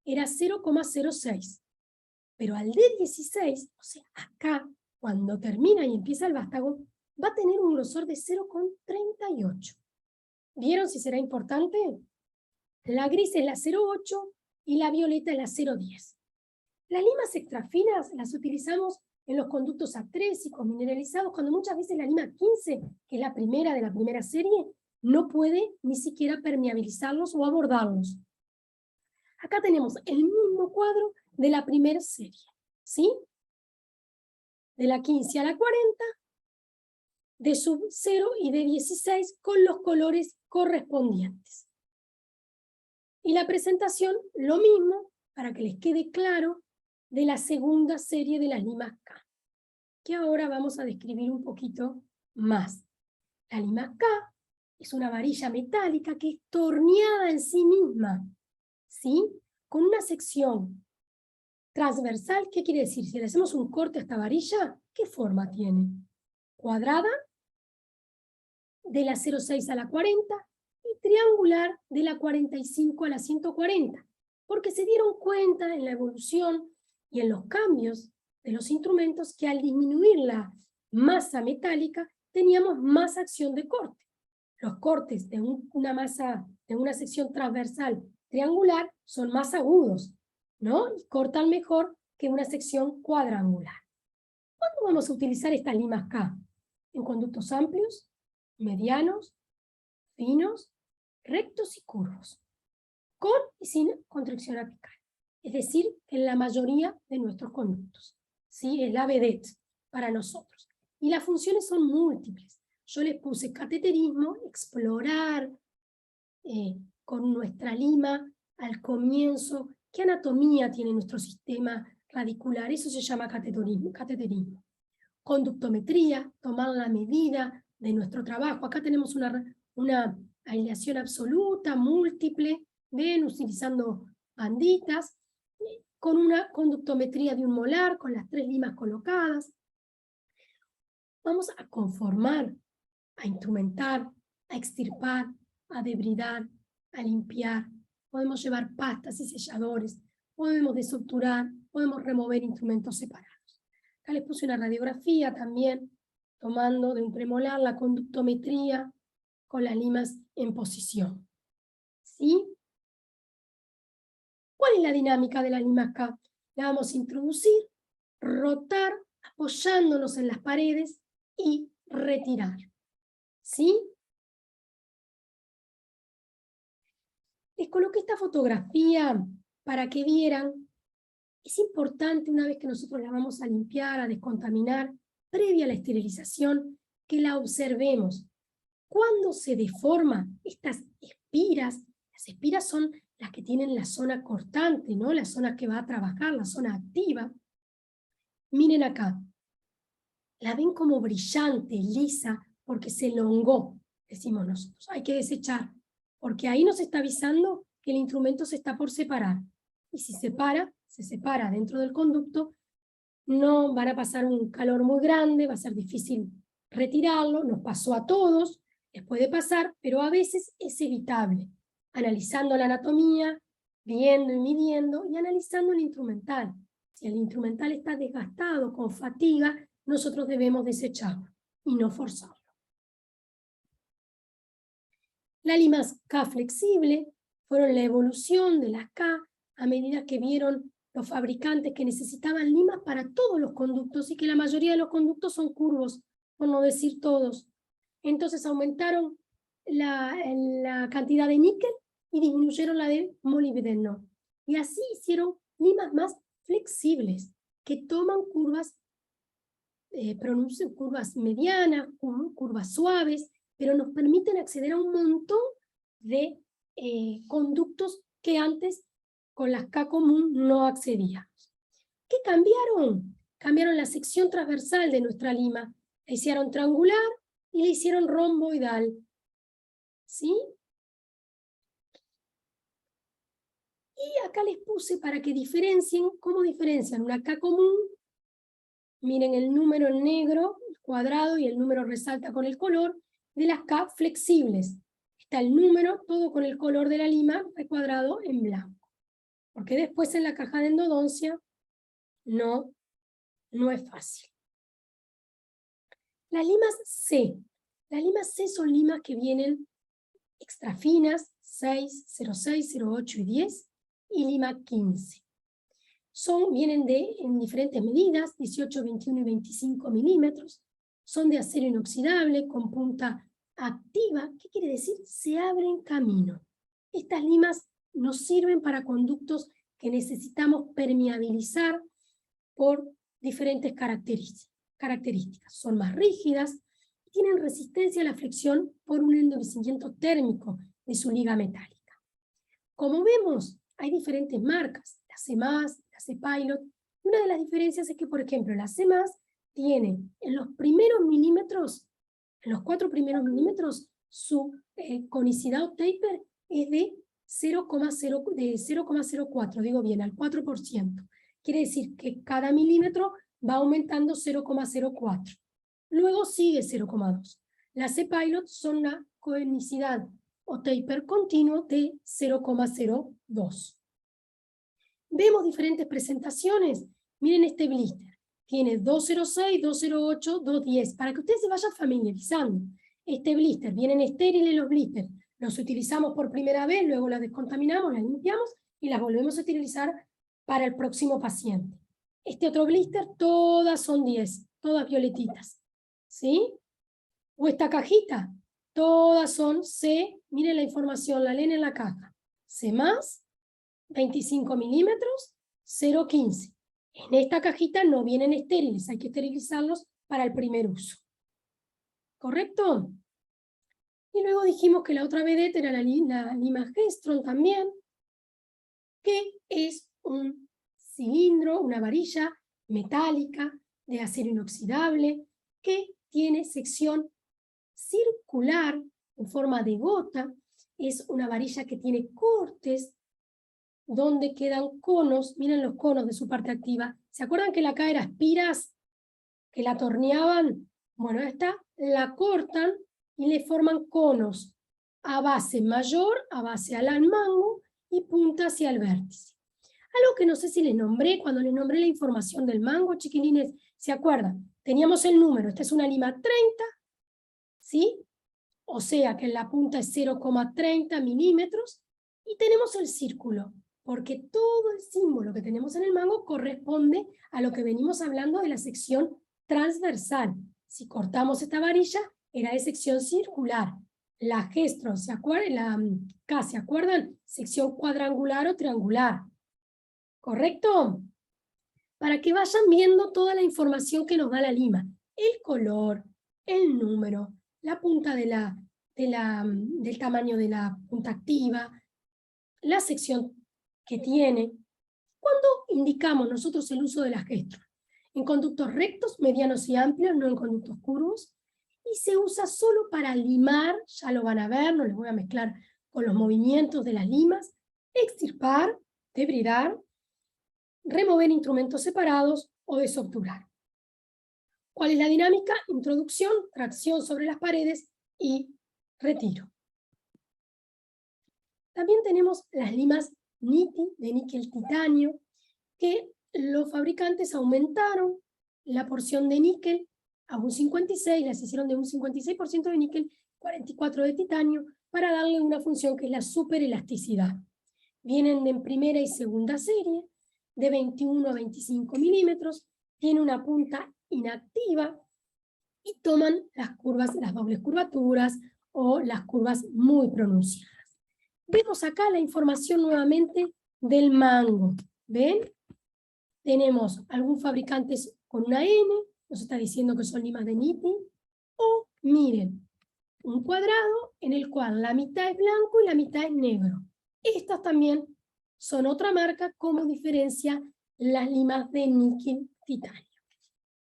Era 0,06. Pero al D16, o sea, acá, cuando termina y empieza el vástago, va a tener un grosor de 0,38. ¿Vieron si será importante? La gris es la 0,8 y la violeta es la 0,10. Las limas extrafinas las utilizamos en los conductos atrésicos, mineralizados, cuando muchas veces la lima 15, que es la primera de la primera serie, no puede ni siquiera permeabilizarlos o abordarlos. Acá tenemos el mismo cuadro de la primera serie, ¿sí? De la 15 a la 40, de sub 0 y de 16 con los colores correspondientes. Y la presentación, lo mismo, para que les quede claro, de la segunda serie de las limas K, que ahora vamos a describir un poquito más. La lima K es una varilla metálica que es torneada en sí misma, ¿sí? Con una sección transversal. ¿Qué quiere decir? Si le hacemos un corte a esta varilla, ¿qué forma tiene? Cuadrada, de la 0,6 a la 40, y triangular de la 45 a la 140, porque se dieron cuenta en la evolución y en los cambios de los instrumentos que al disminuir la masa metálica teníamos más acción de corte. Los cortes de una sección transversal triangular son más agudos, ¿no? Y cortan mejor que una sección cuadrangular. ¿Cuándo vamos a utilizar estas limas K? En conductos amplios, medianos, finos, rectos y curvos, con y sin constricción apical. Es decir, en la mayoría de nuestros conductos. ¿Sí? Es la vedette para nosotros. Y las funciones son múltiples. Yo les puse cateterismo, explorar con nuestra lima al comienzo, qué anatomía tiene nuestro sistema radicular, eso se llama cateterismo. Conductometría, tomar la medida de nuestro trabajo. Acá tenemos una aireación absoluta, múltiple, ven, utilizando banditas, con una conductometría de 1 molar, con las 3 limas colocadas. Vamos a conformar, a instrumentar, a extirpar, a debridar, a limpiar. Podemos llevar pastas y selladores, podemos desuturar, podemos remover instrumentos separados. Acá les puse una radiografía también, tomando de un premolar la conductometría con las limas en posición. ¿Sí? ¿Cuál es la dinámica de la lima acá? La vamos a introducir, rotar, apoyándonos en las paredes y retirar. ¿Sí? Les coloqué esta fotografía para que vieran. Es importante, una vez que nosotros la vamos a limpiar, a descontaminar, previa a la esterilización, que la observemos. Cuando se deforma estas espiras, las espiras son las que tienen la zona cortante, ¿no? La zona que va a trabajar, la zona activa. Miren acá. La ven como brillante, lisa, porque se elongó, decimos nosotros. Hay que desechar, porque ahí nos está avisando que el instrumento se está por separar. Y si se separa dentro del conducto, no van a pasar un calor muy grande, va a ser difícil retirarlo, nos pasó a todos, les puede pasar, pero a veces es evitable. Analizando la anatomía, viendo y midiendo, y analizando el instrumental. Si el instrumental está desgastado, con fatiga, nosotros debemos desecharlo y no forzarlo. La lima K flexible fueron la evolución de las K a medida que vieron los fabricantes que necesitaban limas para todos los conductos y que la mayoría de los conductos son curvos, por no decir todos. Entonces aumentaron la cantidad de níquel y disminuyeron la de molibdeno. Y así hicieron limas más flexibles, que toman curvas, curvas medianas, curvas suaves, pero nos permiten acceder a un montón de conductos que antes con las K común no accedíamos. ¿Qué cambiaron? Cambiaron la sección transversal de nuestra lima. La hicieron triangular y la hicieron romboidal. ¿Sí? Y acá les puse para que diferencien, ¿cómo diferencian una K común? Miren el número en negro, el cuadrado, y el número resalta con el color, de las K flexibles. Está el número, todo con el color de la lima, recuadrado en blanco. Porque después en la caja de endodoncia no es fácil. Las limas C. Las limas C son limas que vienen extra finas, 6, 0,6, 0,8 y 10, y lima 15. Vienen en diferentes medidas, 18, 21 y 25 milímetros. Son de acero inoxidable, con punta activa. ¿Qué quiere decir? Se abren camino. Estas limas nos sirven para conductos que necesitamos permeabilizar por diferentes características. Son más rígidas y tienen resistencia a la fricción por un endurecimiento térmico de su liga metálica. Como vemos, hay diferentes marcas, la C+, la C Pilot. Una de las diferencias es que, por ejemplo, la C+, tiene en los primeros milímetros, en los 4 primeros milímetros, su conicidad o taper es de 0,04, digo bien, al 4%. Quiere decir que cada milímetro va aumentando 0,04. Luego sigue 0,2. La C Pilot son una conicidad o taper continuo de 0,02. Vemos diferentes presentaciones. Miren este blister. Tiene 206, 208, 210, para que ustedes se vayan familiarizando. Este blister, vienen estériles los blisters. Los utilizamos por primera vez, luego las descontaminamos, las limpiamos y las volvemos a utilizar para el próximo paciente. Este otro blister, todas son 10, todas violetitas. ¿Sí? O esta cajita, todas son C, miren la información, la leen en la caja. C+, 25 milímetros, 0,15. En esta cajita no vienen estériles, hay que esterilizarlos para el primer uso. ¿Correcto? Y luego dijimos que la otra vedette era la lima Gestron también, que es un cilindro, una varilla metálica de acero inoxidable que tiene sección circular en forma de gota. Es una varilla que tiene cortes donde quedan conos. Miren los conos de su parte activa. ¿Se acuerdan que la acá era espiras que la torneaban? Bueno, esta la cortan y le forman conos a base mayor, a base al mango y punta hacia el vértice. Algo que no sé si les nombré, cuando les nombré la información del mango, chiquilines, ¿se acuerdan? Teníamos el número, esta es una lima 30, ¿sí? O sea que en la punta es 0,30 milímetros, y tenemos el círculo, porque todo el símbolo que tenemos en el mango corresponde a lo que venimos hablando de la sección transversal. Si cortamos esta varilla, era de sección circular. La Gestron, ¿se acuerdan? La K, ¿se acuerdan? Sección cuadrangular o triangular. ¿Correcto? Para que vayan viendo toda la información que nos da la lima. El color, el número, la punta del tamaño de la punta activa, la sección que tiene. ¿Cuándo indicamos nosotros el uso de la Gestron? En conductos rectos, medianos y amplios, no en conductos curvos. Y se usa solo para limar, ya lo van a ver, no les voy a mezclar con los movimientos de las limas, extirpar, debridar, remover instrumentos separados o desobturar. ¿Cuál es la dinámica? Introducción, tracción sobre las paredes y retiro. También tenemos las limas NITI de níquel titanio, que los fabricantes aumentaron la porción de níquel a un 56, las hicieron de un 56% de níquel, 44% de titanio, para darle una función que es la superelasticidad. Vienen en primera y segunda serie, de 21 a 25 milímetros, tiene una punta inactiva y toman las curvas, las dobles curvaturas o las curvas muy pronunciadas. Vemos acá la información nuevamente del mango. ¿Ven? Tenemos algún fabricante con una N, nos está diciendo que son limas de NITI, o miren, un cuadrado en el cual la mitad es blanco y la mitad es negro. Estas también son otra marca, como diferencia las limas de níquel titanio.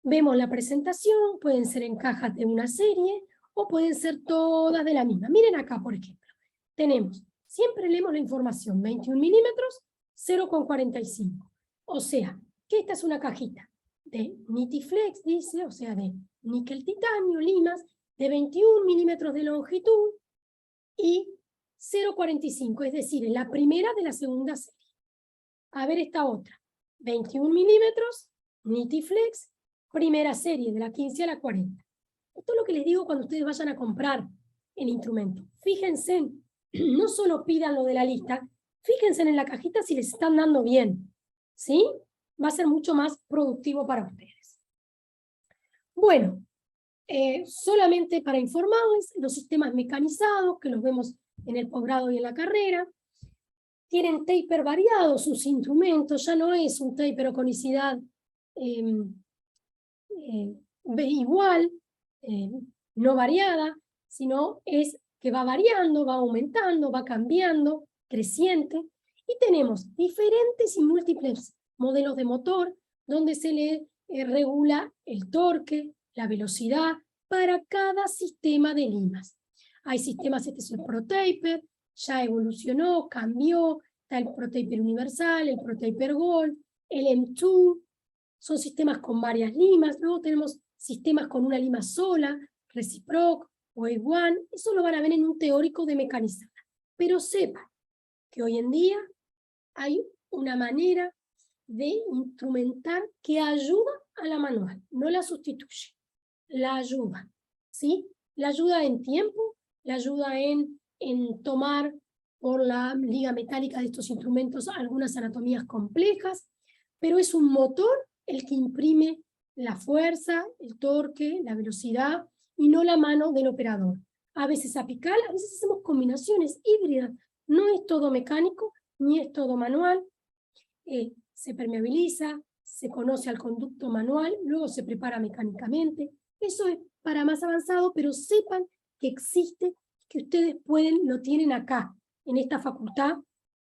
Vemos la presentación, pueden ser en cajas de una serie o pueden ser todas de la misma. Miren acá, por ejemplo, tenemos, siempre leemos la información, 21 milímetros, 0,45. O sea, que esta es una cajita de Nitiflex, dice, o sea, de níquel titanio, limas, de 21 milímetros de longitud y 0,45, es decir, en la primera de la segunda serie. A ver esta otra, 21 milímetros, Nitiflex, primera serie, de la 15 a la 40. Esto es lo que les digo cuando ustedes vayan a comprar el instrumento. Fíjense, no solo pidan lo de la lista, fíjense en la cajita si les están dando bien, ¿sí? Va a ser mucho más productivo para ustedes. Bueno, solamente para informarles, los sistemas mecanizados, que los vemos en el posgrado y en la carrera, tienen taper variados sus instrumentos, ya no es un taper o conicidad igual, no variada, sino es que va variando, va aumentando, va cambiando, creciente, y tenemos diferentes y múltiples modelos de motor donde se le regula el torque, la velocidad para cada sistema de limas. Hay sistemas, este es el ProTaper, ya evolucionó, cambió, está el ProTaper Universal, el ProTaper Gold, el M2, son sistemas con varias limas. Luego tenemos sistemas con una lima sola, Reciproc o A1, eso lo van a ver en un teórico de mecanizada. Pero sepan que hoy en día hay una manera de instrumentar que ayuda a la manual, no la sustituye, la ayuda, ¿sí? La ayuda en tiempo, la ayuda en tomar por la liga metálica de estos instrumentos algunas anatomías complejas, pero es un motor el que imprime la fuerza, el torque, la velocidad, y no la mano del operador. A veces apical, a veces hacemos combinaciones híbridas. No es todo mecánico, ni es todo manual. Se permeabiliza, se conoce al conducto manual, luego se prepara mecánicamente. Eso es para más avanzado, pero sepan que existe, que ustedes lo tienen acá, en esta facultad,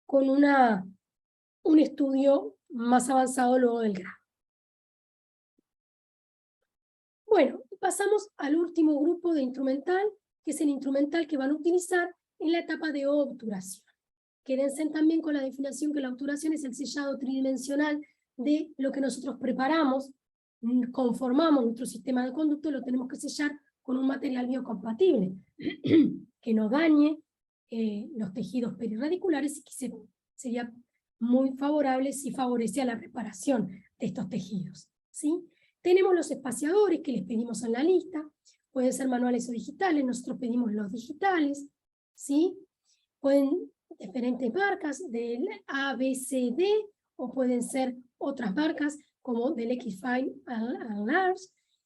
con un estudio más avanzado luego del grado. Bueno, pasamos al último grupo de instrumental, que es el instrumental que van a utilizar en la etapa de obturación. Quédense también con la definición que la obturación es el sellado tridimensional de lo que nosotros preparamos, conformamos nuestro sistema de conducto, lo tenemos que sellar con un material biocompatible, que no dañe los tejidos perirradiculares y que sería muy favorable si favorece a la reparación de estos tejidos, ¿sí? Tenemos los espaciadores que les pedimos en la lista, pueden ser manuales o digitales, nosotros pedimos los digitales, ¿sí? Pueden diferentes marcas del A, B, C, D, o pueden ser otras marcas como del X-Fine and Large.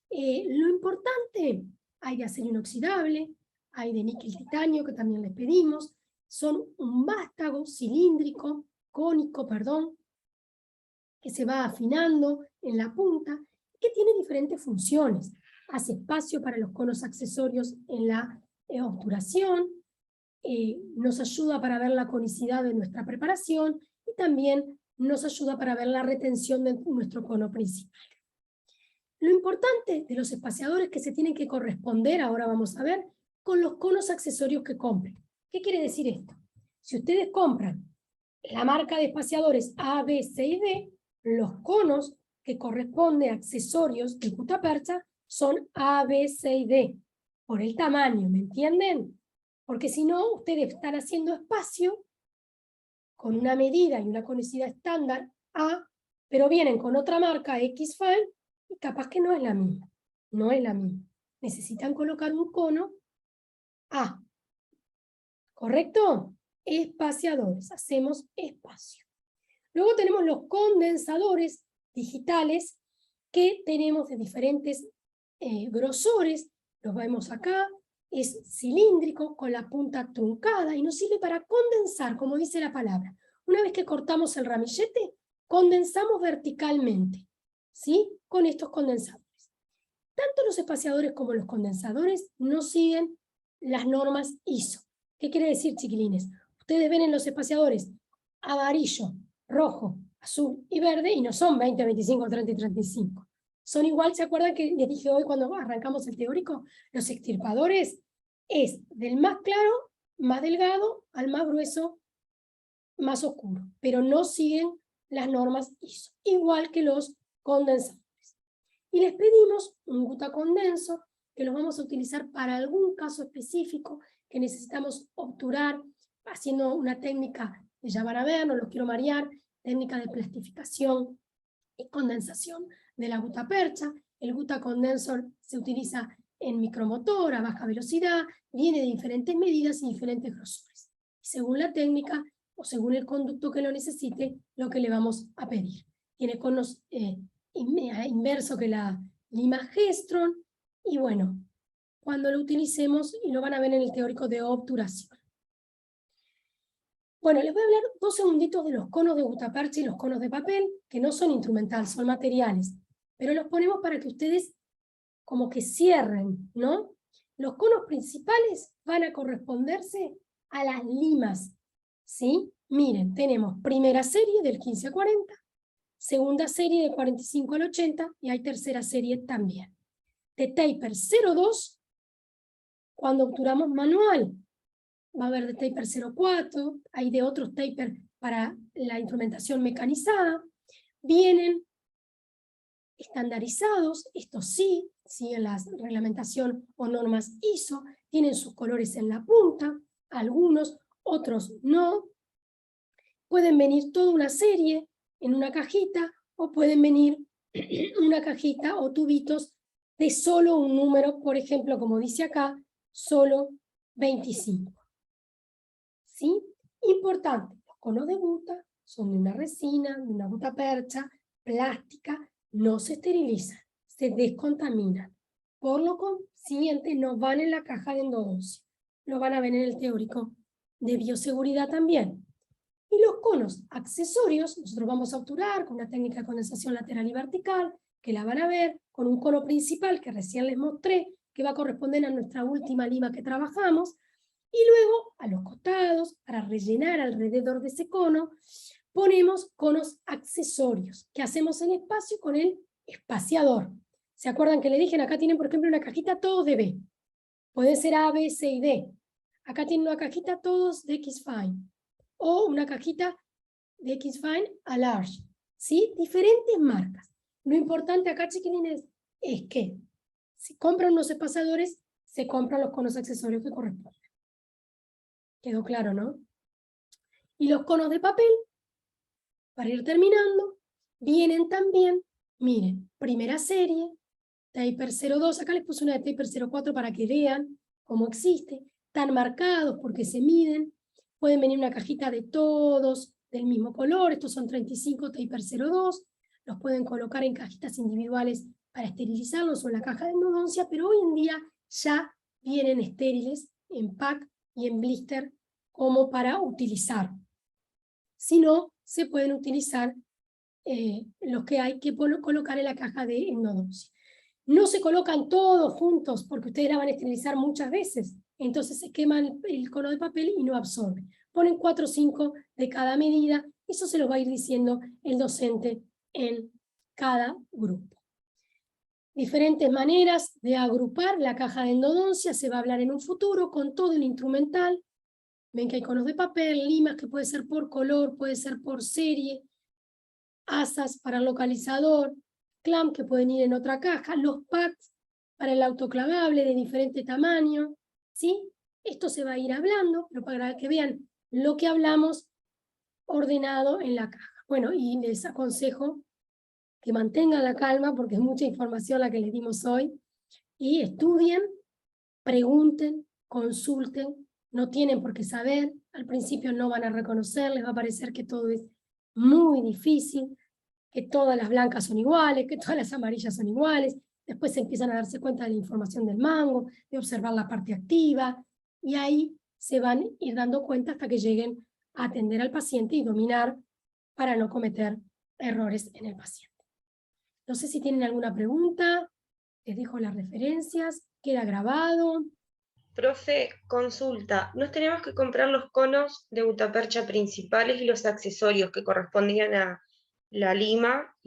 Lo importante, hay de acero inoxidable, hay de níquel titanio que también les pedimos, son un vástago cilíndrico, cónico, perdón, que se va afinando en la punta, que tiene diferentes funciones. Hace espacio para los conos accesorios en la obturación, nos ayuda para ver la conicidad de nuestra preparación y también nos ayuda para ver la retención de nuestro cono principal. Lo importante de los espaciadores que se tienen que corresponder, ahora vamos a ver, con los conos accesorios que compren. ¿Qué quiere decir esto? Si ustedes compran la marca de espaciadores A, B, C y D, los conos que corresponden a accesorios de gutapercha son A, B, C y D, por el tamaño, ¿me entienden? Porque si no, ustedes están haciendo espacio con una medida y una conicidad estándar A, pero vienen con otra marca X-Fine y capaz que no es la misma. No es la misma. Necesitan colocar un cono A. ¿Correcto? Espaciadores. Hacemos espacio. Luego tenemos los condensadores digitales que tenemos de diferentes grosores. Los vemos acá. Es cilíndrico con la punta truncada y nos sirve para condensar, como dice la palabra. Una vez que cortamos el ramillete, condensamos verticalmente, ¿sí? Con estos condensadores. Tanto los espaciadores como los condensadores no siguen las normas ISO. ¿Qué quiere decir, chiquilines? Ustedes ven en los espaciadores amarillo, rojo, azul y verde y no son 20, 25, 30 y 35. Son igual, ¿se acuerdan que les dije hoy cuando arrancamos el teórico? Los extirpadores es del más claro, más delgado, al más grueso, más oscuro, pero no siguen las normas ISO, igual que los condensadores. Y les pedimos un gutacondenso, que los vamos a utilizar para algún caso específico que necesitamos obturar, haciendo una técnica que ya van a ver, no los quiero marear, técnica de plastificación y condensación de la gutapercha. El gutacondensor se utiliza en micromotor, a baja velocidad, viene de diferentes medidas y diferentes grosores. Según la técnica o según el conducto que lo necesite, lo que le vamos a pedir. Tiene conos inverso que la lima Gestron, y bueno, cuando lo utilicemos, y lo van a ver en el teórico de obturación. Bueno, les voy a hablar 2 segunditos de los conos de gutapercha y los conos de papel, que no son instrumentales, son materiales, pero los ponemos para que ustedes como que cierren, ¿no? Los conos principales van a corresponderse a las limas, ¿sí? Miren, tenemos primera serie del 15 a 40, segunda serie de 45 al 80, y hay tercera serie también. De taper 0,2, cuando obturamos manual, va a haber de taper 0,4, hay de otros taper para la instrumentación mecanizada, vienen estandarizados, estos sí, siguen la reglamentación o normas ISO, tienen sus colores en la punta, algunos, otros no. Pueden venir toda una serie en una cajita, o pueden venir una cajita o tubitos de solo un número, por ejemplo, como dice acá, solo 25. ¿Sí? Importante, los conos de guta son de una resina, de una gutapercha, plástica, no se esterilizan, se descontaminan. Por lo consiguiente, no van en la caja de endodoncia. Lo van a ver en el teórico de bioseguridad también. Y los conos accesorios, nosotros vamos a obturar con una técnica de condensación lateral y vertical, que la van a ver, con un cono principal que recién les mostré, que va a corresponder a nuestra última lima que trabajamos, y luego a los costados, para rellenar alrededor de ese cono, ponemos conos accesorios, que hacemos en espacio con el espaciador. ¿Se acuerdan que le dije? Acá tienen, por ejemplo, una cajita todos de B. Puede ser A, B, C y D. Acá tienen una cajita todos de X-Fine. O una cajita de X-Fine a large. ¿Sí? Diferentes marcas. Lo importante acá, chiquilines, es que si compran unos espaciadores, se compran los conos accesorios que corresponden. ¿Quedó claro, no? Y los conos de papel, para ir terminando, vienen también, miren, primera serie, Taper 02, acá les puse una de Taper 04 para que vean cómo existe, están marcados porque se miden, pueden venir una cajita de todos del mismo color, estos son 35 Taper 02, los pueden colocar en cajitas individuales para esterilizarlos o en la caja de endodoncia, pero hoy en día ya vienen estériles en pack y en blister como para utilizar. Si no, se pueden utilizar los que hay que colocar en la caja de endodoncia. No se colocan todos juntos porque ustedes la van a esterilizar muchas veces. Entonces se quema el cono de papel y no absorbe. Ponen 4 o 5 de cada medida. Eso se lo va a ir diciendo el docente en cada grupo. Diferentes maneras de agrupar la caja de endodoncia. Se va a hablar en un futuro con todo el instrumental. Ven que hay conos de papel, limas que puede ser por color, puede ser por serie, asas para el localizador, clamp que pueden ir en otra caja, los packs para el autoclavable de diferente tamaño, ¿sí? Esto se va a ir hablando, pero para que vean lo que hablamos ordenado en la caja. Bueno, y les aconsejo que mantengan la calma porque es mucha información la que les dimos hoy, y estudien, pregunten, consulten, no tienen por qué saber, al principio no van a reconocer, les va a parecer que todo es muy difícil, que todas las blancas son iguales, que todas las amarillas son iguales, después se empiezan a darse cuenta de la información del mango, de observar la parte activa, y ahí se van a ir dando cuenta hasta que lleguen a atender al paciente y dominar para no cometer errores en el paciente. No sé si tienen alguna pregunta, les dejo las referencias, queda grabado. Profe, consulta, ¿nos tenemos que comprar los conos de gutapercha principales y los accesorios que correspondían a la lima